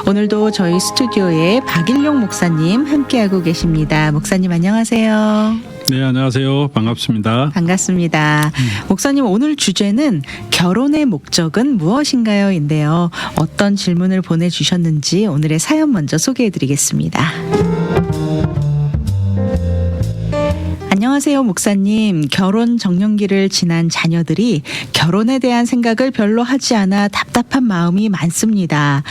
오늘도 저희 스튜디오에 박일용 목사님 함께하고 계십니다. 목사님 안녕하세요. 네, 안녕하세요. 반갑습니다. 반갑습니다. 목사님, 오늘 주제는 결혼의 목적은 무엇인가요? 인데요. 어떤 질문을 보내주셨는지 오늘의 사연 먼저 소개해드리겠습니다. 안녕하세요, 목사님. 결혼 정년기를 지난 자녀들이 결혼에 대한 생각을 별로 하지 않아 답답한 마음이 많습니다.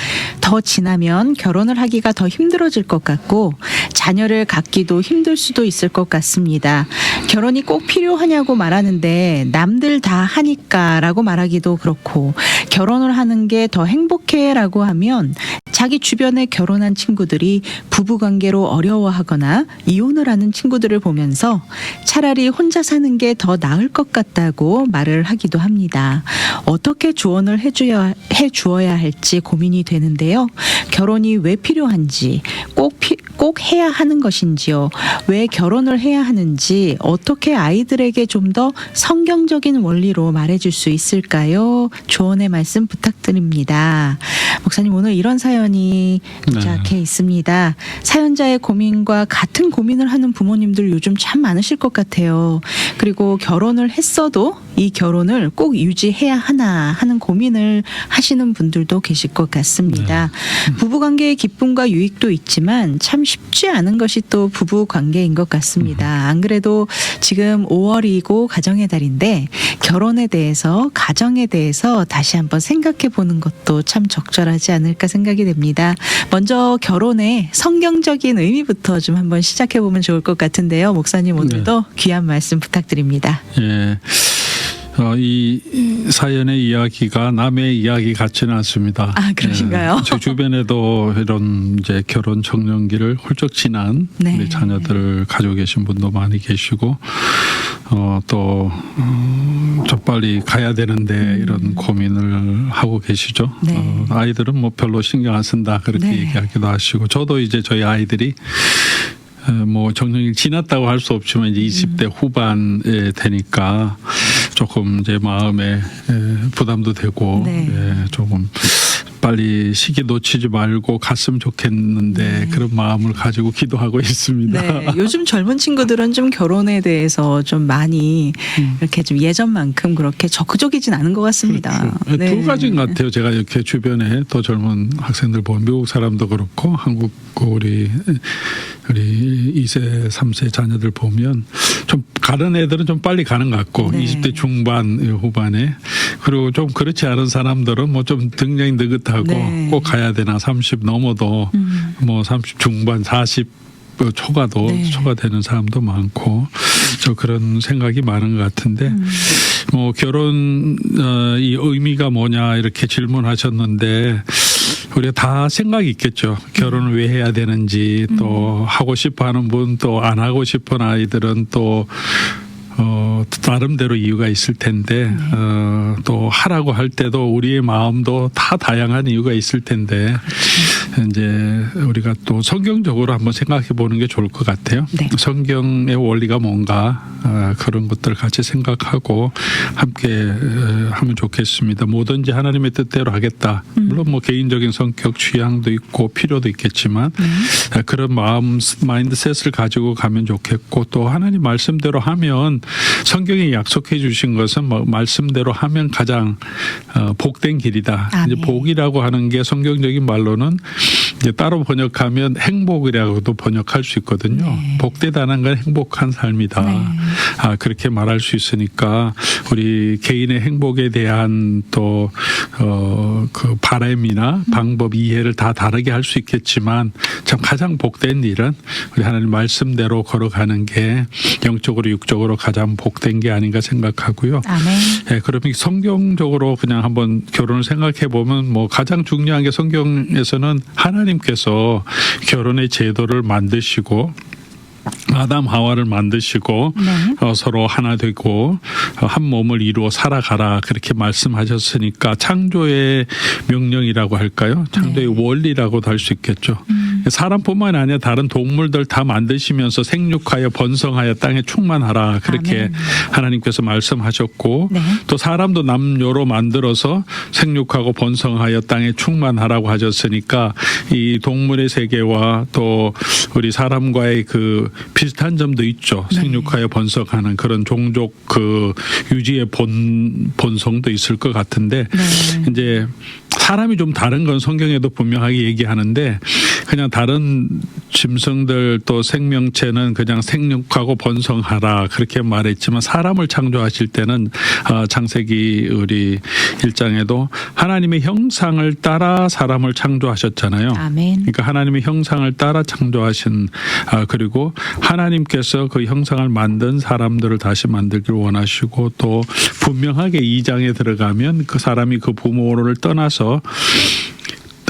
더 지나면 결혼을 하기가 더 힘들어질 것 같고 자녀를 갖기도 힘들 수도 있을 것 같습니다. 결혼이 꼭 필요하냐고 말하는데 남들 다 하니까라고 말하기도 그렇고, 결혼을 하는 게 더 행복해라고 하면 자기 주변에 결혼한 친구들이 부부관계로 어려워하거나 이혼을 하는 친구들을 보면서 차라리 혼자 사는 게 더 나을 것 같다고 말을 하기도 합니다. 어떻게 조언을 해주어야 할지 고민이 되는데요. 결혼이 왜 필요한지, 꼭 해야 하는 것인지요. 왜 결혼을 해야 하는지, 어떻게 아이들에게 좀 더 성경적인 원리로 말해줄 수 있을까요? 조언의 말씀 부탁드립니다. 목사님, 오늘 이런 사연이 도착해 있습니다. 사연자의 고민과 같은 고민을 하는 부모님들 요즘 참 많으실 것 같아요. 그리고 결혼을 했어도 이 결혼을 꼭 유지해야 하나 하는 고민을 하시는 분들도 계실 것 같습니다. 부부관계의 기쁨과 유익도 있지만 참 쉽지 않은 것이 또 부부관계인 것 같습니다. 안 그래도 지금 5월이고 가정의 달인데 결혼에 대해서, 가정에 대해서 다시 한번 생각해 보는 것도 참 적절하지 않을까 생각이 됩니다. 먼저 결혼의 성경적인 의미부터 좀 한번 시작해 보면 좋을 것 같은데요. 목사님, 오늘도 귀한 말씀 부탁드립니다. 예. 이 사연의 이야기가 남의 이야기 같지는 않습니다. 아, 그러신가요? 제 주변에도 이런 이제 결혼 정년기를 훌쩍 지난 우리 자녀들을 가지고 계신 분도 많이 계시고, 또 좀 빨리 가야 되는데 이런 고민을 하고 계시죠. 아이들은 뭐 별로 신경 안 쓴다 그렇게 얘기하기도 하시고, 저도 이제 저희 아이들이 뭐 정년이 지났다고 할 수 없지만 이제 20대 후반에 되니까 조금 이제 마음에 부담도 되고 조금 빨리 시기 놓치지 말고 갔으면 좋겠는데 그런 마음을 가지고 기도하고 있습니다. 요즘 젊은 친구들은 좀 결혼에 대해서 좀 많이 이렇게 좀 예전만큼 그렇게 적극적이진 않은 것 같습니다. 두 가지인 것 같아요. 제가 이렇게 주변에 더 젊은 학생들 보면 미국 사람도 그렇고 한국 우리 2세, 3세 자녀들 보면 좀 가는 애들은 좀 빨리 가는 것 같고 20대 중반, 후반에, 그리고 좀 그렇지 않은 사람들은 뭐 좀 굉장히 느긋하고 꼭 가야 되나 30 넘어도 뭐 30 중반, 40 초가 되는 사람도 많고, 저 그런 생각이 많은 것 같은데, 뭐 결혼 이 의미가 뭐냐 이렇게 질문하셨는데 우리가 다 생각이 있겠죠. 결혼을 왜 해야 되는지, 또 하고 싶어하는 분, 또 안 하고 싶은 아이들은 또 나름대로 이유가 있을 텐데, 또 하라고 할 때도 우리의 마음도 다 다양한 이유가 있을 텐데, 이제 우리가 또 성경적으로 한번 생각해 보는 게 좋을 것 같아요. 성경의 원리가 뭔가, 그런 것들을 같이 생각하고 함께 하면 좋겠습니다. 뭐든지 하나님의 뜻대로 하겠다. 물론 뭐 개인적인 성격 취향도 있고 필요도 있겠지만 그런 마인드셋을 가지고 가면 좋겠고, 또 하나님 말씀대로 하면, 성경이 약속해 주신 것은 뭐 말씀대로 하면 가장 복된 길이다. 이제 복이라고 하는 게 성경적인 말로는 이제 따로 번역하면 행복이라고도 번역할 수 있거든요. 복되다는 건 행복한 삶이다. 그렇게 말할 수 있으니까 우리 개인의 행복에 대한 또 그 바람이나 방법, 이해를 다 다르게 할 수 있겠지만 참 가장 복된 일은 우리 하나님 말씀대로 걸어가는 게 영적으로 육적으로 가장 복된 게 아닌가 생각하고요. 그러면 성경적으로 그냥 한번 결혼을 생각해 보면 뭐 가장 중요한 게, 성경에서는 하나님께서 결혼의 제도를 만드시고 아담 하와를 만드시고 서로 하나 되고 한 몸을 이루어 살아가라 그렇게 말씀하셨으니까 창조의 명령이라고 할까요? 창조의 원리라고도 할 수 있겠죠. 사람뿐만 아니라 다른 동물들 다 만드시면서 생육하여 번성하여 땅에 충만하라 그렇게 아멘. 하나님께서 말씀하셨고 네. 또 사람도 남녀로 만들어서 생육하고 번성하여 땅에 충만하라고 하셨으니까 이 동물의 세계와 또 우리 사람과의 그 비슷한 점도 있죠. 네. 생육하여 번성하는 그런 종족 그 유지의 본성도 있을 것 같은데 네. 이제 사람이 좀 다른 건 성경에도 분명하게 얘기하는데 그냥 다른 짐승들 또 생명체는 그냥 생육하고 번성하라 그렇게 말했지만 사람을 창조하실 때는 창세기 우리 1장에도 하나님의 형상을 따라 사람을 창조하셨잖아요. 아멘. 그러니까 하나님의 형상을 따라 창조하신 그리고 하나님께서 그 형상을 만든 사람들을 다시 만들기를 원하시고 또 분명하게 2장에 들어가면 그 사람이 그 부모를 떠나서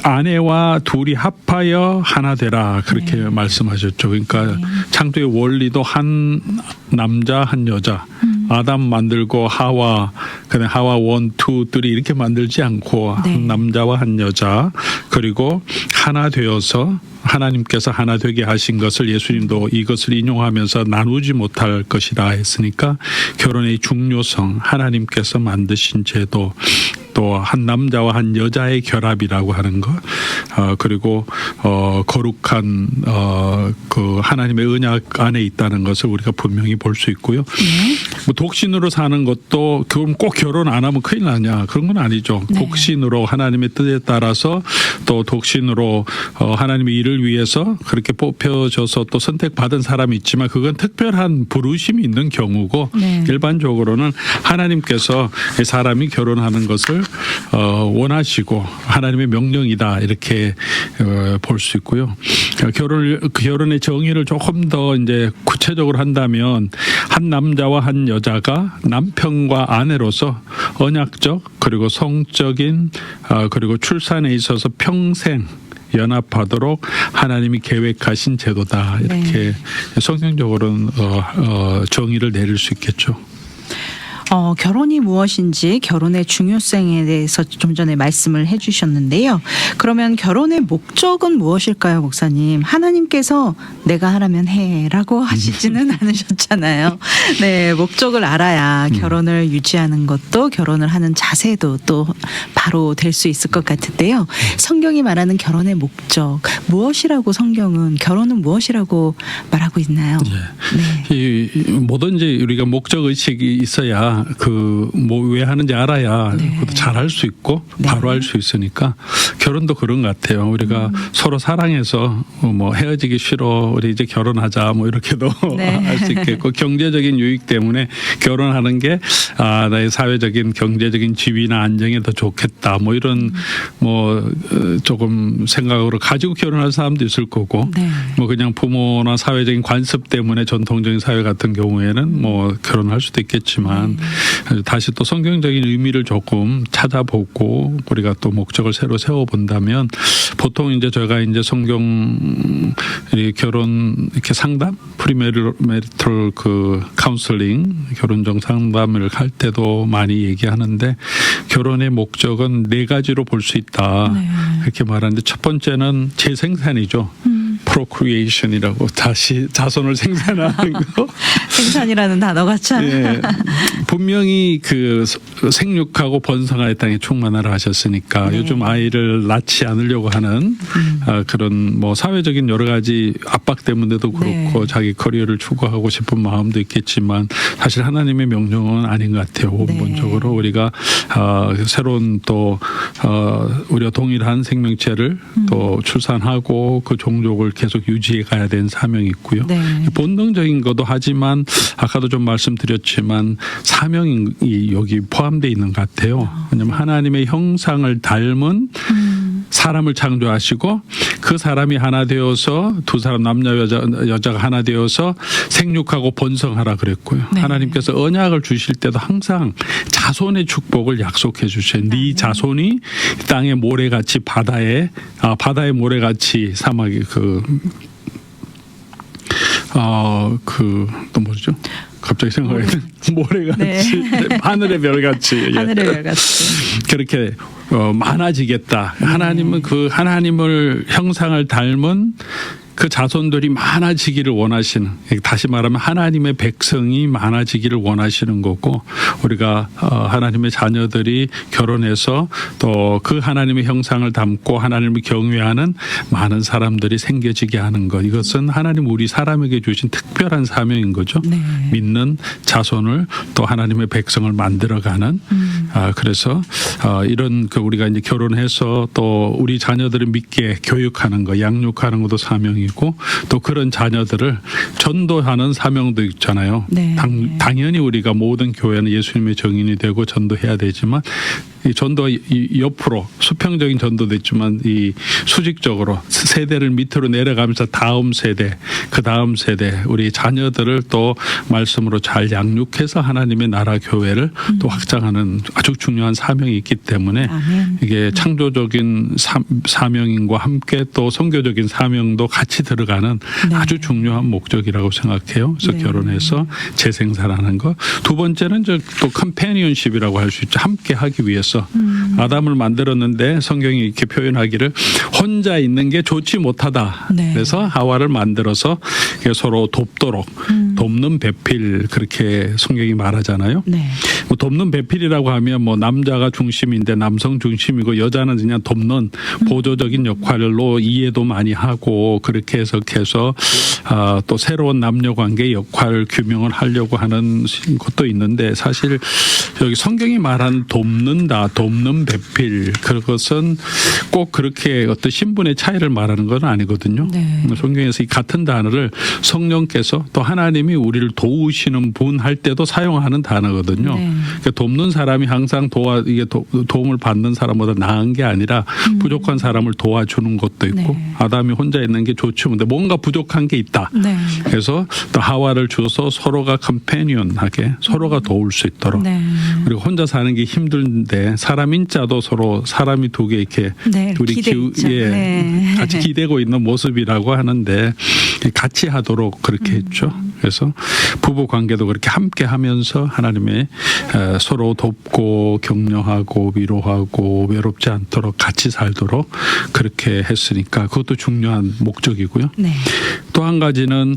아내와 둘이 합하여 하나 되라 그렇게 말씀하셨죠. 그러니까 창조의 원리도 한 남자 한 여자 아담 만들고 하와 그다음에 하와 1, 2, 3 이렇게 만들지 않고 네. 한 남자와 한 여자 그리고 하나 되어서 하나님께서 하나 되게 하신 것을 예수님도 이것을 인용하면서 나누지 못할 것이라 했으니까 결혼의 중요성 하나님께서 만드신 제도 또 한 남자와 한 여자의 결합이라고 하는 것 그리고 거룩한 그 하나님의 언약 안에 있다는 것을 우리가 분명히 볼 수 있고요. 뭐 독신으로 사는 것도 그럼 꼭 결혼 안 하면 큰일 나냐 그런 건 아니죠. 네. 독신으로 하나님의 뜻에 따라서 또 독신으로 하나님의 일을 위해서 그렇게 뽑혀져서 또 선택받은 사람이 있지만 그건 특별한 부르심이 있는 경우고 네. 일반적으로는 하나님께서 사람이 결혼하는 것을 원하시고 하나님의 명령이다 이렇게 볼 수 있고요. 결혼의 정의를 조금 더 이제 구체적으로 한다면 한 남자와 한 여자가 남편과 아내로서 언약적 그리고 성적인 그리고 출산에 있어서 평생 연합하도록 하나님이 계획하신 제도다 이렇게 성경적으로는 정의를 내릴 수 있겠죠. 결혼이 무엇인지 결혼의 중요성에 대해서 좀 전에 말씀을 해주셨는데요. 그러면 결혼의 목적은 무엇일까요, 목사님? 하나님께서 내가 하라면 해라고 하시지는 않으셨잖아요. 네, 목적을 알아야 결혼을 유지하는 것도 결혼을 하는 자세도 또 바로 될 수 있을 것 같은데요. 성경이 말하는 결혼의 목적 무엇이라고 성경은 결혼은 무엇이라고 말하고 있나요? 네. 뭐든지 우리가 목적 의식이 있어야 그 뭐 왜 하는지 알아야 그것도 잘할 수 있고 바로 할 수 있으니까 결혼도 그런 것 같아요. 우리가 서로 사랑해서 뭐 헤어지기 싫어 우리 이제 결혼하자 뭐 이렇게도 할 수 있겠고 경제적인 유익 때문에 결혼하는 게 나의 사회적인 경제적인 지위나 안정에 더 좋겠다 뭐 이런 뭐 조금 생각으로 가지고 결혼할 사람도 있을 거고 뭐 그냥 부모나 사회적인 관습 때문에 전통적인 사회 같은 경우에는 뭐 결혼할 수도 있겠지만 다시 또 성경적인 의미를 조금 찾아보고 우리가 또 목적을 새로 세워본다면 보통 이제 저희가 이제 성경 결혼 이렇게 상담 프리메리털 그 카운슬링 결혼정 상담을 할 때도 많이 얘기하는데 결혼의 목적은 4가지로 볼 수 있다 이렇게 말하는데 첫 번째는 재생산이죠. procreation이라고 다시 자손을 생산하는 거. 생산이라는 단어가 참. 네. 분명히 그 생육하고 번성하여 땅에 충만하라 하셨으니까 요즘 아이를 낳지 않으려고 하는 그런 뭐 사회적인 여러 가지 압박 때문에도 그렇고 자기 커리어를 추구하고 싶은 마음도 있겠지만 사실 하나님의 명령은 아닌 것 같아요. 원본적으로 우리가 새로운 또 우리가 동일한 생명체를 또 출산하고 그 종족을 계속 유지해 가야 되는 사명이 있고요. 본능적인 것도 하지만 아까도 좀 말씀드렸지만 사명이 여기 포함되어 있는 것 같아요. 왜냐하면 하나님의 형상을 닮은 사람을 창조하시고 그 사람이 하나 되어서 두 사람 남자 여자가 하나 되어서 생육하고 번성하라 그랬고요. 하나님께서 언약을 주실 때도 항상 자손의 축복을 약속해 주셔요. 네 자손이 땅의 모래같이 바다의 모래같이 사막이 또 뭐죠? 갑자기 생각이 모래같이 하늘의 별같이 하늘의 별같이 그렇게 많아지겠다. 하나님은 그 하나님을 형상을 닮은 그 자손들이 많아지기를 원하시는, 다시 말하면 하나님의 백성이 많아지기를 원하시는 거고, 우리가 하나님의 자녀들이 결혼해서 또 그 하나님의 형상을 담고 하나님을 경외하는 많은 사람들이 생겨지게 하는 것, 이것은 하나님 우리 사람에게 주신 특별한 사명인 거죠. 네. 믿는 자손을 또 하나님의 백성을 만들어가는. 그래서 이런 그 우리가 이제 결혼해서 또 우리 자녀들을 믿게 교육하는 거, 양육하는 것도 사명이. 이고 또 그런 자녀들을 전도하는 사명도 있잖아요. 네. 당연히 우리가 모든 교회는 예수님의 증인이 되고 전도해야 되지만 이 전도 옆으로 수평적인 전도도 있지만 이 수직적으로 세대를 밑으로 내려가면서 다음 세대, 그 다음 세대 우리 자녀들을 또 말씀으로 잘 양육해서 하나님의 나라 교회를 또 확장하는 아주 중요한 사명이 있기 때문에 아멘. 이게 창조적인 사명인과 함께 또 선교적인 사명도 같이 들어가는 네. 아주 중요한 목적이라고 생각해요. 그래서 네. 결혼해서 재생산하는 거. 두 번째는 또 컴패니언십이라고 할 수 있죠. 함께 하기 위해서 아담을 만들었는데 성경이 이렇게 표현하기를 혼자 있는 게 좋지 못하다. 네. 그래서 하와를 만들어서 서로 돕도록 돕는 배필 그렇게 성경이 말하잖아요. 네. 뭐 돕는 배필이라고 하면 뭐 남자가 중심인데 남성 중심이고 여자는 그냥 돕는 보조적인 역할로 이해도 많이 하고 그렇게 해석해서 또 새로운 남녀 관계 역할 규명을 하려고 하는 것도 있는데 사실 여기 성경이 말한 돕는다, 돕는 배필 그것은 꼭 그렇게 어떤 신분의 차이를 말하는 건 아니거든요. 네. 성경에서 이 같은 단어를 성령께서 또 하나님이 우리를 도우시는 분 할 때도 사용하는 단어거든요. 네. 그러니까 돕는 사람이 항상 이게 도움을 받는 사람보다 나은 게 아니라 부족한 사람을 도와주는 것도 있고 네. 아담이 혼자 있는 게 좋지 근데 뭔가 부족한 게 있다. 네. 그래서 또 하와를 줘서 서로가 컴패니언하게 서로가 도울 수 있도록 네. 그리고 혼자 사는 게 힘든데 사람인 자도 서로 사람이 두 개 이렇게 네. 둘이 기대있죠. 네. 같이 기대고 있는 모습이라고 하는데 같이 하도록 그렇게 했죠. 그래서 부부 관계도 그렇게 함께 하면서 하나님의 서로 돕고 격려하고 위로하고 외롭지 않도록 같이 살도록 그렇게 했으니까 그것도 중요한 목적이고요. 네. 또 한 가지는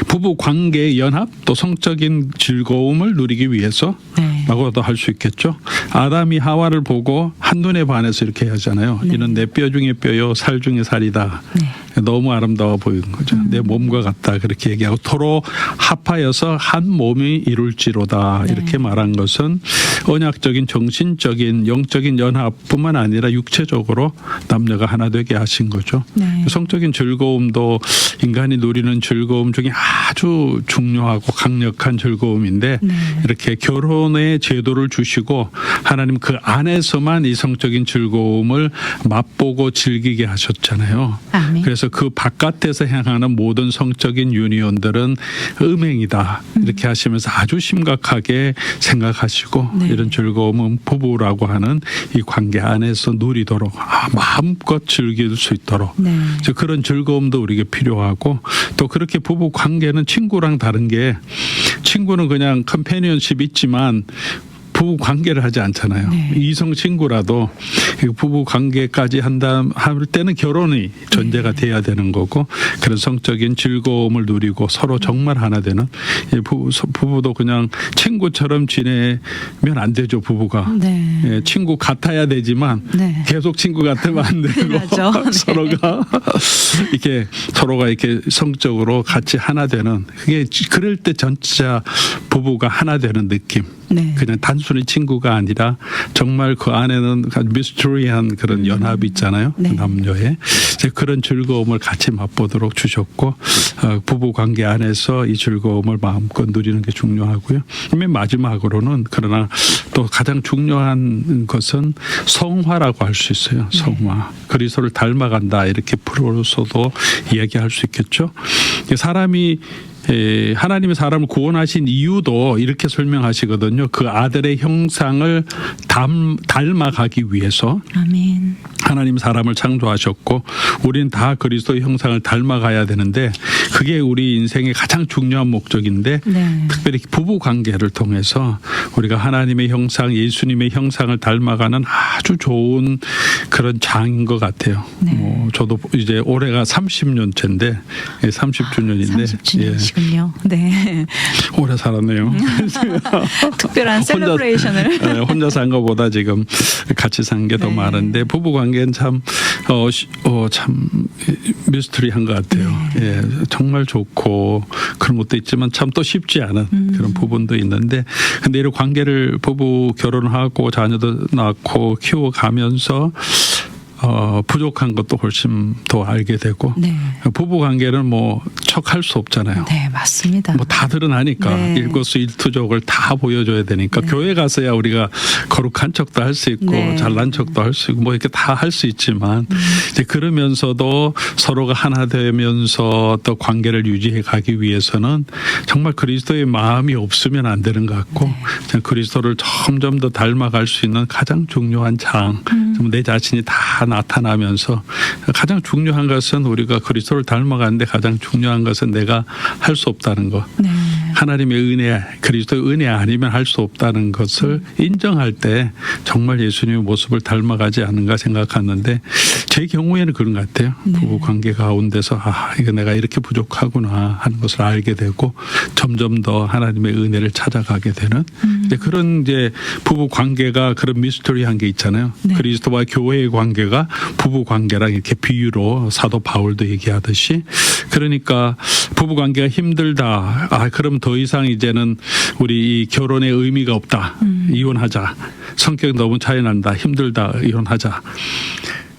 부부 관계의 연합 또 성적인 즐거움을 누리기 위해서 네. 라고도 할 수 있겠죠. 아담이 하와를 보고 한눈에 반해서 이렇게 하잖아요. 네. 이는 내 뼈 중에 뼈요 살 중에 살이다. 네. 너무 아름다워 보이는 거죠. 내 몸과 같다 그렇게 얘기하고 토로 합하여서 한 몸이 이룰지로다 네. 이렇게 말한 것은 언약적인 정신적인 영적인 연합뿐만 아니라 육체적으로 남녀가 하나 되게 하신 거죠. 네. 성적인 즐거움도 인간이 누리는 즐거움 중에 아주 중요하고 강력한 즐거움인데 네. 이렇게 결혼의 제도를 주시고 하나님 그 안에서만 이 성적인 즐거움을 맛보고 즐기게 하셨잖아요. 아멘. 그래서 그 바깥에서 향하는 모든 성적인 유니온들은 음행이다. 이렇게 하시면서 아주 심각하게 생각하시고 네. 이런 즐거움은 부부라고 하는 이 관계 안에서 누리도록 마음껏 즐길 수 있도록 네. 그런 즐거움도 우리에게 필요하고 또 그렇게 부부 관계는 친구랑 다른 게 친구는 그냥 컴패니언십 있지만 부부 관계를 하지 않잖아요. 네. 이성 친구라도 부부 관계까지 할 때는 결혼이 전제가 돼야 되는 거고 그런 성적인 즐거움을 누리고 서로 정말 하나 되는 부부도 그냥 친구처럼 지내면 안 되죠. 부부가 네. 예, 친구 같아야 되지만 네. 계속 친구 같으면 안 되고 맞아. 네. 서로가 이렇게 성적으로 같이 하나 되는 그게 그럴 때 전체 부부가 하나 되는 느낌. 네. 그냥 단순히 친구가 아니라 정말 그 안에는 미스터리한 그런 연합이 있잖아요. 네. 남녀의 그런 즐거움을 같이 맛보도록 주셨고 부부 관계 안에서 이 즐거움을 마음껏 누리는 게 중요하고요. 맨 마지막으로는 그러나 또 가장 중요한 것은 성화라고 할 수 있어요. 성화. 그리스도를 닮아간다 이렇게 프로로서도 이야기할 수 있겠죠. 사람이 하나님의 사람을 구원하신 이유도 이렇게 설명하시거든요. 그 아들의 형상을 닮아가기 위해서 아멘. 하나님 사람을 창조하셨고 우리는 다 그리스도의 형상을 닮아가야 되는데 그게 우리 인생의 가장 중요한 목적인데 네. 특별히 부부 관계를 통해서 우리가 하나님의 형상, 예수님의 형상을 닮아가는 아주 좋은 그런 장인 것 같아요. 네. 저도 이제 올해가 30년째인데 30주년인데 30주년이시군요. 네. 오래 살았네요. 특별한 셀러브레이션을. 혼자 산 것보다 지금 같이 산 게 더 네. 많은데 부부 관계는 참 미스터리한 것 같아요. 네. 예, 정말 좋고 그런 것도 있지만 참 또 쉽지 않은 그런 부분도 있는데, 근데 이런 관계를 부부 결혼하고 자녀도 낳고 키워가면서 부족한 것도 훨씬 더 알게 되고 네. 부부 관계는 뭐 척할 수 없잖아요. 네, 맞습니다. 뭐 다 드러나니까 네. 일거수일투족을 다 보여줘야 되니까 네. 교회 가서야 우리가 거룩한 척도 할 수 있고 네. 잘난 척도 할 수 있고 뭐 이렇게 다 할 수 있지만 이제 그러면서도 서로가 하나 되면서 또 관계를 유지해 가기 위해서는 정말 그리스도의 마음이 없으면 안 되는 것 같고 네. 그리스도를 점점 더 닮아갈 수 있는 가장 중요한 장, 내 자신이 다 나타나면서 가장 중요한 것은 우리가 그리스도를 닮아가는데 가장 중요한 것은 내가 할 수 없다는 것. 네. 하나님의 은혜, 그리스도의 은혜 아니면 할 수 없다는 것을 인정할 때 정말 예수님의 모습을 닮아가지 않는가 생각하는데 제 경우에는 그런 것 같아요. 네. 부부 관계 가운데서 이거 내가 이렇게 부족하구나 하는 것을 알게 되고 점점 더 하나님의 은혜를 찾아가게 되는 이제 그런 이제 부부 관계가 그런 미스터리한 게 있잖아요. 네. 그리스도와 교회의 관계가 부부 관계랑 이렇게 비유로 사도 바울도 얘기하듯이, 그러니까 부부 관계가 힘들다. 그럼 더 이상 이제는 우리 이 결혼의 의미가 없다. 이혼하자. 성격 너무 차이 난다. 힘들다. 이혼하자.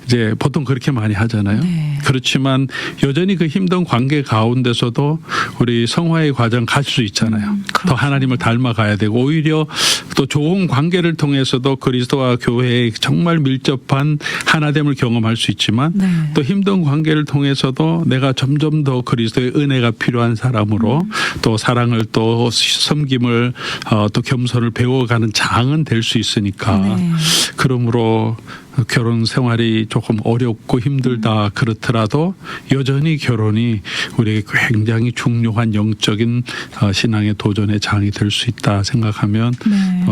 이제 보통 그렇게 많이 하잖아요. 네. 그렇지만 여전히 그 힘든 관계 가운데서도 우리 성화의 과정 갈 수 있잖아요. 더 하나님을 닮아가야 되고 오히려 또 좋은 관계를 통해서도 그리스도와 교회의 정말 밀접한 하나됨을 경험할 수 있지만 네. 또 힘든 관계를 통해서도 내가 점점 더 그리스도의 은혜가 필요한 사람으로 또 사랑을 또 섬김을 또 겸손을 배워가는 장은 될 수 있으니까 네. 그러므로 결혼 생활이 조금 어렵고 힘들다 그렇더라도 여전히 결혼이 우리에게 굉장히 중요한 영적인 신앙의 도전의 장이 될 수 있다 생각하면 네.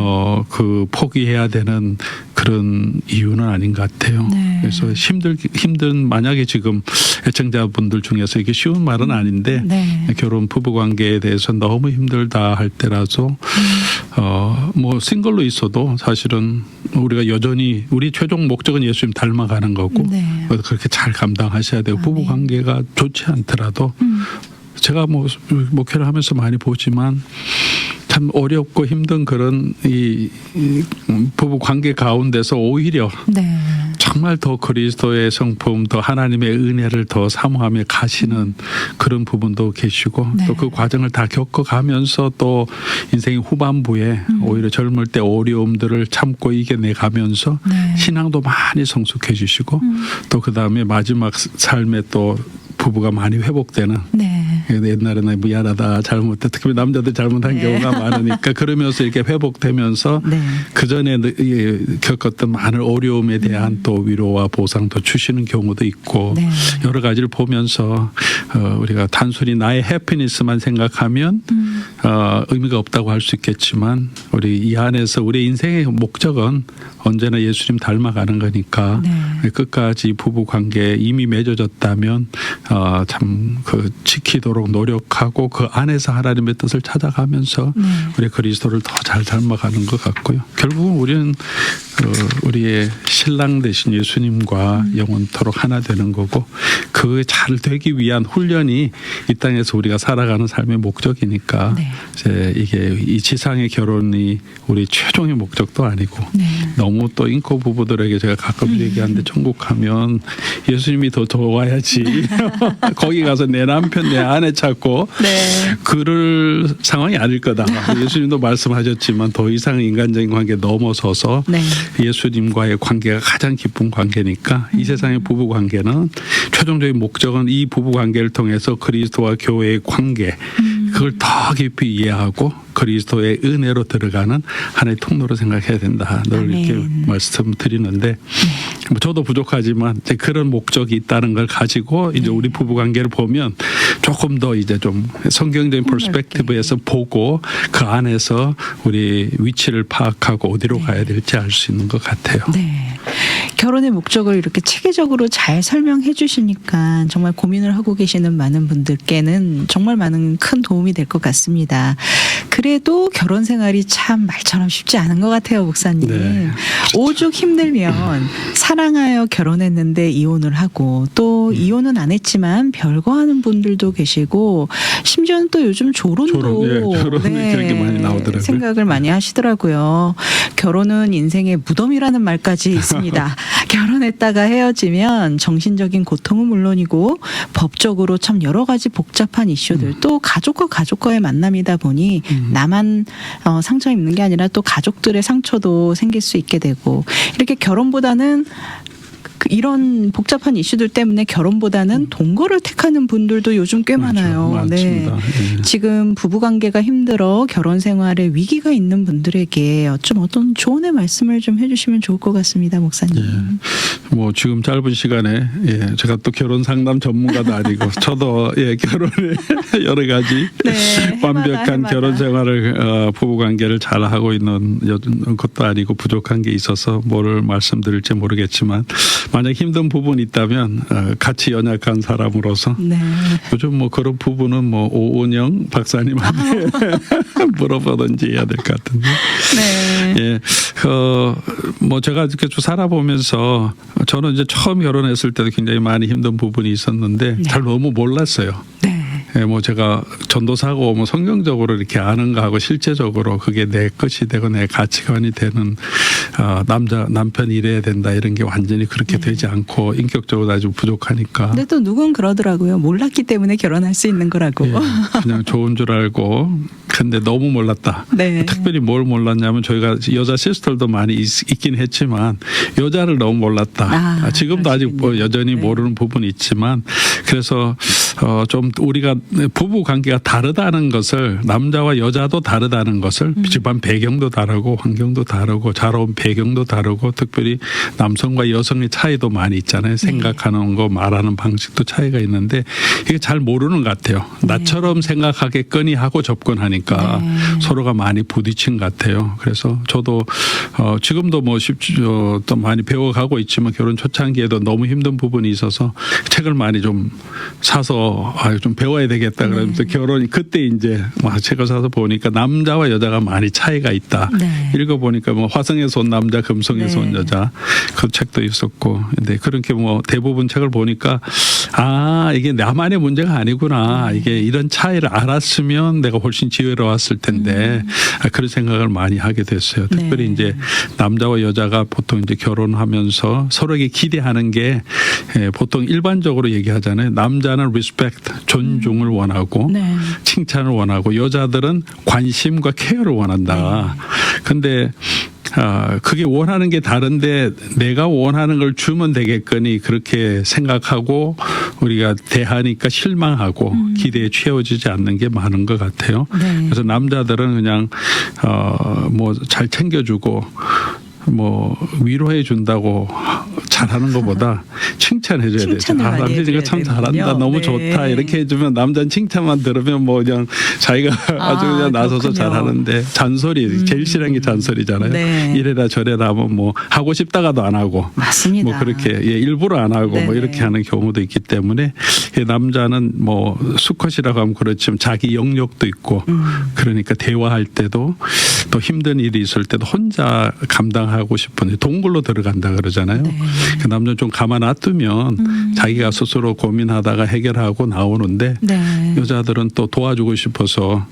그 포기해야 되는 그런 이유는 아닌 것 같아요. 네. 그래서 힘든 만약에 지금 애청자분들 중에서 이게 쉬운 말은 아닌데 네. 결혼 부부 관계에 대해서 너무 힘들다 할 때라도 뭐 싱글로 있어도 사실은 우리가 여전히 우리 최종 목적은 예수님 닮아가는 거고 네. 그렇게 잘 감당하셔야 되고 부부 아멘. 관계가 좋지 않더라도 제가 뭐 목회를 하면서 많이 보지만 참 어렵고 힘든 그런 이 부부 관계 가운데서 오히려 네. 정말 더 그리스도의 성품, 더 하나님의 은혜를 더 사모하며 가시는 그런 부분도 계시고 네. 또 그 과정을 다 겪어가면서 또 인생의 후반부에 오히려 젊을 때 어려움들을 참고 이겨내가면서 네. 신앙도 많이 성숙해 주시고 또 그다음에 마지막 삶에 또 부부가 많이 회복되는 네. 옛날에는 미안하다 잘못했다 특히 남자들 잘못한 네. 경우가 많으니까 그러면서 이렇게 회복되면서 네. 그 전에 겪었던 많은 어려움에 대한 또 위로와 보상도 주시는 경우도 있고 네. 여러 가지를 보면서 우리가 단순히 나의 해피니스만 생각하면 의미가 없다고 할 수 있겠지만 우리 이 안에서 우리 인생의 목적은 언제나 예수님 닮아가는 거니까 네. 끝까지 부부 관계에 이미 맺어졌다면 참 그 지키도록 노력하고 그 안에서 하나님의 뜻을 찾아가면서 네. 우리 그리스도를 더 잘 닮아가는 것 같고요. 결국은 우리는 우리의 신랑 되신 예수님과 영원토록 하나 되는 거고 그 잘 되기 위한 훈련이 이 땅에서 우리가 살아가는 삶의 목적이니까 네. 이제 이게 이 지상의 결혼이 우리 최종의 목적도 아니고 네. 너무 또 인코 부부들에게 제가 가끔 얘기하는데 천국 가면 예수님이 더 좋아야지 거기 가서 내 남편 내 아내 찾고 네. 그럴 상황이 아닐 거다. 예수님도 말씀하셨지만 더 이상 인간적인 관계 넘어서서 네. 예수님과의 관계가 가장 깊은 관계니까 이 세상의 부부 관계는 최종적인 목적은 이 부부 관계를 통해서 그리스도와 교회의 관계 그걸 더 깊이 이해하고 그리스도의 은혜로 들어가는 하나의 통로로 생각해야 된다. 늘 아멘. 이렇게 말씀드리는데 뭐 저도 부족하지만 이제 그런 목적이 있다는 걸 가지고 이제 우리 부부 관계를 보면 조금 더 이제 좀 성경적인 퍼스펙티브에서 보고 그 안에서 우리 위치를 파악하고 어디로 가야 될지 알 수 있는 것 같아요. 네. 결혼의 목적을 이렇게 체계적으로 잘 설명해 주시니까 정말 고민을 하고 계시는 많은 분들께는 정말 많은 큰 도움이 될 것 같습니다. 그래도 결혼 생활이 참 말처럼 쉽지 않은 것 같아요, 목사님. 네, 오죽 힘들면 사랑하여 결혼했는데 이혼을 하고 또 이혼은 안 했지만 별거하는 분들도 계시고 심지어는 또 요즘 조론도 조론이 그런 게 많이 나오더라고요. 생각을 많이 하시더라고요. 결혼은 인생의 무덤이라는 말까지 있습니다. 결혼했다가 헤어지면 정신적인 고통은 물론이고 법적으로 참 여러 가지 복잡한 이슈들 또 가족과 가족과의 만남이다 보니 나만 상처 입는 게 아니라 또 가족들의 상처도 생길 수 있게 되고 이렇게 결혼보다는 이런 복잡한 이슈들 때문에 결혼보다는 동거를 택하는 분들도 요즘 꽤 많아요. 많습니다. 네. 지금 부부관계가 힘들어 결혼 생활에 위기가 있는 분들에게 좀 어떤 조언의 말씀을 좀 해주시면 좋을 것 같습니다, 목사님. 예. 뭐 지금 짧은 시간에 제가 또 결혼 상담 전문가도 아니고 저도 결혼에 여러 가지 완벽한 결혼 생활을 부부관계를 잘 하고 있는 것도 아니고 부족한 게 있어서 뭐를 말씀드릴지 모르겠지만. 만약 힘든 부분이 있다면 같이 연약한 사람으로서 요즘 뭐 그런 부분은 뭐 오은영 박사님한테 물어보든지 해야 될 것 같은데. 예, 뭐 제가 이렇게 쭉 살아보면서 저는 이제 처음 결혼했을 때도 굉장히 많이 힘든 부분이 있었는데 잘 너무 몰랐어요. 예, 뭐 제가 전도사고 뭐 성경적으로 이렇게 아는가 하고 실제적으로 그게 내 것이 되고 내 가치관이 되는 남편이 이래야 된다 이런 게 완전히 그렇게 되지 않고 인격적으로 아주 부족하니까. 근데 또 누군 그러더라고요. 몰랐기 때문에 결혼할 수 있는 거라고. 예, 그냥 좋은 줄 알고 근데 너무 몰랐다. 특별히 뭘 몰랐냐면 저희가 여자 시스터들도 많이 있긴 했지만 여자를 너무 몰랐다. 지금도 아직 뭐 여전히 모르는 부분이 있지만 그래서 좀 우리가 부부 관계가 다르다는 것을 남자와 여자도 다르다는 것을 집안 배경도 다르고 환경도 다르고 자라온 배경도 다르고 특별히 남성과 여성의 차이도 많이 있잖아요. 생각하는 거 말하는 방식도 차이가 있는데 이게 잘 모르는 것 같아요. 나처럼 생각하겠거니 하고 접근하니까 서로가 많이 부딪힌 것 같아요. 그래서 저도 지금도 뭐 또 많이 배워가고 있지만 결혼 초창기에도 너무 힘든 부분이 있어서 책을 많이 좀 사서 좀 배워야 되겠다 그러면서 결혼이 그때 이제 책을 사서 보니까 남자와 여자가 많이 차이가 있다. 읽어보니까 뭐 화성에서 온 남자, 금성에서 온 여자 그 책도 있었고 근데 그렇게 뭐 대부분 책을 보니까 이게 나만의 문제가 아니구나. 이게 이런 차이를 알았으면 내가 훨씬 지혜로웠을 텐데 그런 생각을 많이 하게 됐어요. 특별히 이제 남자와 여자가 보통 이제 결혼하면서 서로에게 기대하는 게 보통 일반적으로 얘기하잖아요. 남자는 respect, 존중을 원하고 칭찬을 원하고 여자들은 관심과 케어를 원한다. 근데 그게 원하는 게 다른데 내가 원하는 걸 주면 되겠거니 그렇게 생각하고 우리가 대하니까 실망하고 기대에 채워지지 않는 게 많은 것 같아요. 그래서 남자들은 그냥 뭐 잘 챙겨주고 뭐 위로해 준다고 잘하는 것보다 칭찬해 줘야 되죠. 남자가 참 잘한다, 너무 좋다 이렇게 해주면 남자는 칭찬만 들으면 뭐 그냥 자기가 아주 그냥 나서서 잘하는데 잔소리 제일 싫은 게 잔소리잖아요. 이래라 저래라 하면 뭐 하고 싶다가도 안 하고 맞습니다. 뭐 그렇게 일부러 안 하고 뭐 이렇게 하는 경우도 있기 때문에 남자는 뭐 수컷이라고 하면 그렇지만 자기 영역도 있고 그러니까 대화할 때도 또 힘든 일이 있을 때도 혼자 감당하고 싶은데 동굴로 들어간다 그러잖아요. 그 남자는 좀 가만 놔두면 자기가 스스로 고민하다가 해결하고 나오는데 여자들은 또 도와주고 싶어서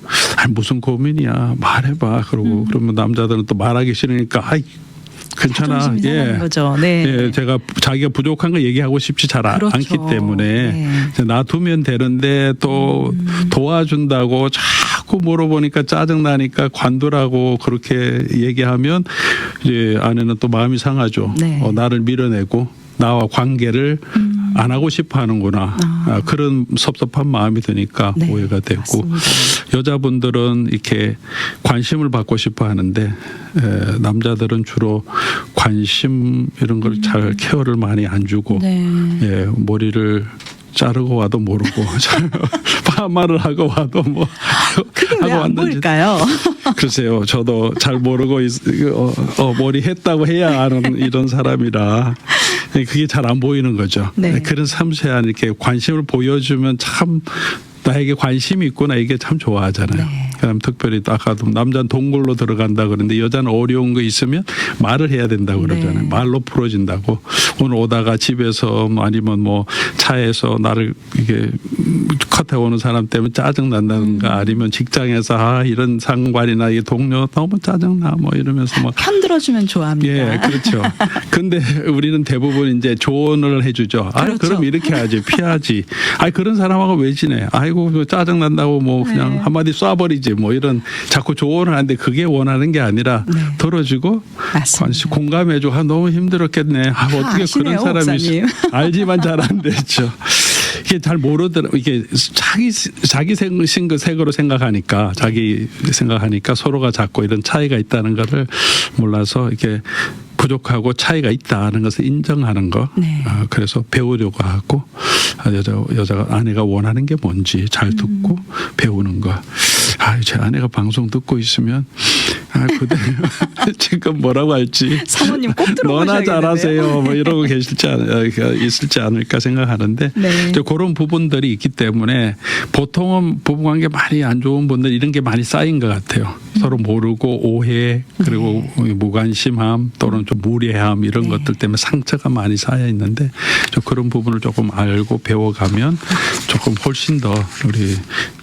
무슨 고민이야 말해봐 그러고 그러면 남자들은 또 말하기 싫으니까 괜찮아. 거죠. 제가 자기가 부족한 거 얘기하고 싶지 잘 않기 때문에 놔두면 되는데 또 도와준다고 자꾸 물어보니까 짜증나니까 관두라고 그렇게 얘기하면 이제 아내는 또 마음이 상하죠. 나를 밀어내고 나와 관계를 안 하고 싶어 하는구나. 그런 섭섭한 마음이 드니까 오해가 되고 맞습니다. 여자분들은 이렇게 관심을 받고 싶어 하는데 남자들은 주로 관심 이런 걸 잘 케어를 많이 안 주고 머리를 자르고 와도 모르고 파마를 하고 와도 뭐 그게 왜 안 보일까요? 글쎄요, 저도 잘 모르고 머리 했다고 해야 아는 이런 사람이라 그게 잘 안 보이는 거죠. 네. 그런 섬세한 이렇게 관심을 보여주면 참 나에게 관심이 있구나 이게 참 좋아하잖아요. 네. 그다음 특별히 또 아까도 남자는 동굴로 들어간다 그러는데 여자는 어려운 거 있으면 말을 해야 된다고 그러잖아요. 네. 말로 풀어진다고. 오늘 오다가 집에서 아니면 뭐 차에서 나를 이게 컷해 오는 사람 때문에 짜증 난다든가 아니면 직장에서 이런 상관이나 이 동료 너무 짜증나 뭐 이러면서 막 편들어주면 좋아합니다. 예, 그렇죠. 근데 우리는 대부분 이제 조언을 해주죠. 아, 그렇죠. 그럼 이렇게 하지, 피하지. 아, 그런 사람하고 왜 지내? 아이고, 짜증 난다고 뭐 그냥 네. 한마디 쏴버리지. 뭐 이런 자꾸 조언을 하는데 그게 원하는 게 아니라 네. 들어주고 맞습니다. 공감해주고 아, 너무 힘들었겠네. 아, 어떻게 아시네요, 그런 사람이 목사님. 알지만 잘 안 되죠. 이게 잘 모르더라. 이게 자기 색으로 생각하니까 자기 생각하니까 서로가 자꾸 이런 차이가 있다는 것을 몰라서 이렇게 부족하고 차이가 있다는 것을 인정하는 거. 네. 그래서 배우려고 하고 여자가 아내가 원하는 게 뭔지 잘 듣고 배우는 거. 아, 제 아내가 방송 듣고 있으면 그대 지금 뭐라고 할지 사모님 꼭 너나 들어보셔야겠는데요. 잘하세요. 뭐 이러고 있을지 않을까 생각하는데 네. 이제 그런 부분들이 있기 때문에 보통은 부부관계 많이 안 좋은 분들 이런 게 많이 쌓인 것 같아요. 서로 모르고 오해 그리고 무관심함 또는 좀 무례함 이런 네. 것들 때문에 상처가 많이 쌓여 있는데 좀 그런 부분을 조금 알고 배워가면 조금 훨씬 더 우리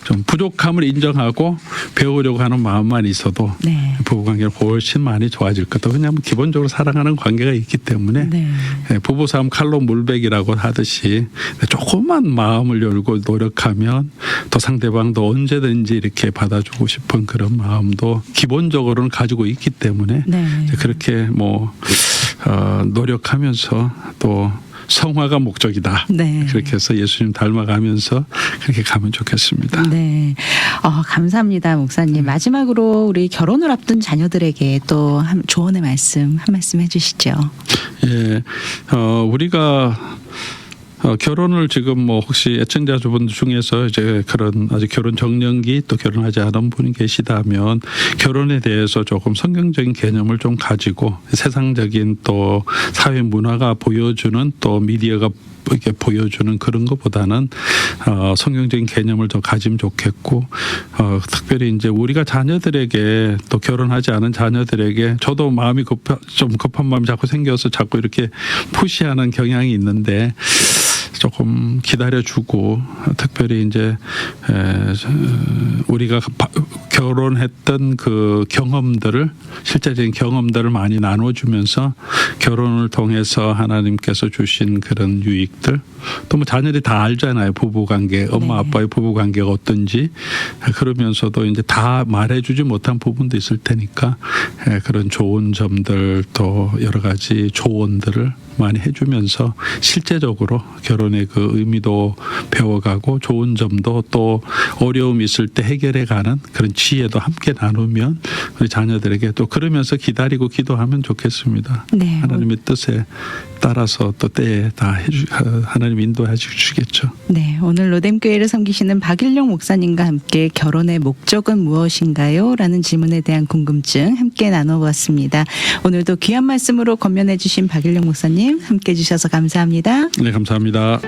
좀 부족함을 인정하고 배우려고 하는 마음만 있어도 네. 부부관계는 훨씬 많이 좋아질 것 같아요. 왜냐하면 기본적으로 사랑하는 관계가 있기 때문에 네. 부부싸움 칼로 물베기라고 하듯이 조금만 마음을 열고 노력하면 또 상대방도 언제든지 이렇게 받아주고 싶은 그런 마음도 기본적으로는 가지고 있기 때문에 네. 그렇게 뭐 노력하면서 또 성화가 목적이다. 네. 그렇게 해서 예수님 닮아가면서 그렇게 가면 좋겠습니다. 네. 감사합니다, 목사님. 마지막으로 우리 결혼을 앞둔 자녀들에게 또 조언의 말씀 한 말씀 해주시죠. 예, 우리가 결혼을 지금 뭐 혹시 애청자분 중에서 이제 그런 아직 결혼 정년기 또 결혼하지 않은 분이 계시다면 결혼에 대해서 조금 성경적인 개념을 좀 가지고 세상적인 또 사회 문화가 보여주는 또 미디어가 이렇게 보여주는 그런 것보다는 성경적인 개념을 더 가지면 좋겠고 특별히 이제 우리가 자녀들에게 또 결혼하지 않은 자녀들에게 저도 마음이 좀 급한 마음이 자꾸 생겨서 자꾸 이렇게 푸시하는 경향이 있는데 조금 기다려주고 특별히 이제 우리가 결혼했던 그 경험들을 실제적인 경험들을 많이 나눠주면서 결혼을 통해서 하나님께서 주신 그런 유익들 또 뭐 자녀들이 다 알잖아요. 부부관계 엄마 네. 아빠의 부부관계가 어떤지 그러면서도 이제 다 말해주지 못한 부분도 있을 테니까 그런 좋은 점들 또 여러 가지 조언들을 많이 해주면서 실제적으로 결혼의 그 의미도 배워가고 좋은 점도 또 어려움이 있을 때 해결해가는 그런 지혜도 함께 나누면 우리 자녀들에게 또 그러면서 기다리고 기도하면 좋겠습니다. 네. 하나님의 뜻에 따라서 또 때에 다 하나님 인도해 주시겠죠. 네, 오늘 로뎀교회를 섬기시는 박일용 목사님과 함께 결혼의 목적은 무엇인가요? 라는 질문에 대한 궁금증 함께 나눠보았습니다. 오늘도 귀한 말씀으로 권면해 주신 박일용 목사님 함께 해주셔서 감사합니다. 네, 감사합니다.